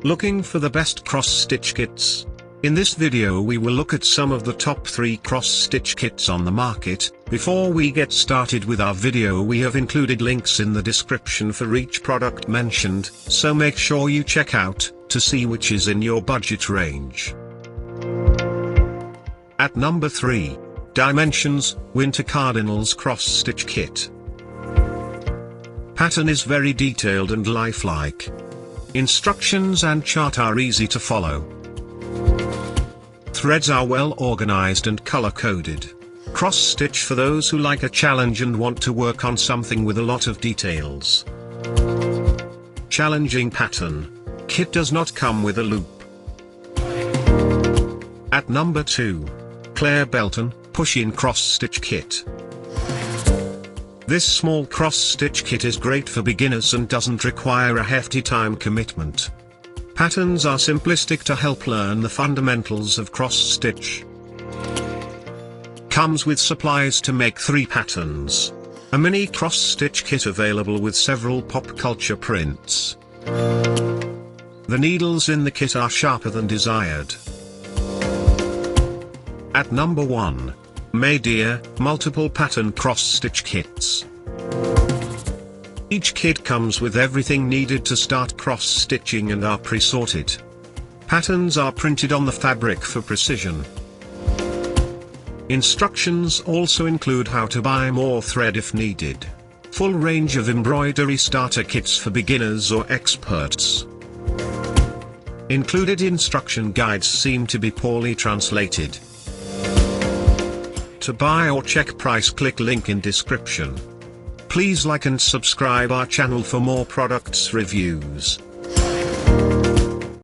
Looking for the best cross-stitch kits? In this video we will look at some of the top 3 cross-stitch kits on the market. Before we get started with our video, we have included links in the description for each product mentioned, so make sure you check out, to see which is in your budget range. At number 3. Dimensions, Winter Cardinals Cross-Stitch Kit. Pattern is very detailed and lifelike. Instructions and chart are easy to follow. Threads are well organized and color-coded. Cross-stitch for those who like a challenge and want to work on something with a lot of details. Challenging pattern. Kit does not come with a loop. At number 2. Belton, Pusheen Cross-Stitch Kit. This small cross-stitch kit is great for beginners and doesn't require a hefty time commitment. Patterns are simplistic to help learn the fundamentals of cross-stitch. Comes with supplies to make 3 patterns. A mini cross-stitch kit available with several pop culture prints. The needles in the kit are sharper than desired. At number 1. Maydear, Multiple Pattern Cross-Stitch Kits. Each kit comes with everything needed to start cross-stitching and are pre-sorted. Patterns are printed on the fabric for precision. Instructions also include how to buy more thread if needed. Full range of embroidery starter kits for beginners or experts. Included instruction guides seem to be poorly translated. To buy or check price, click link in description. Please like and subscribe our channel for more products reviews.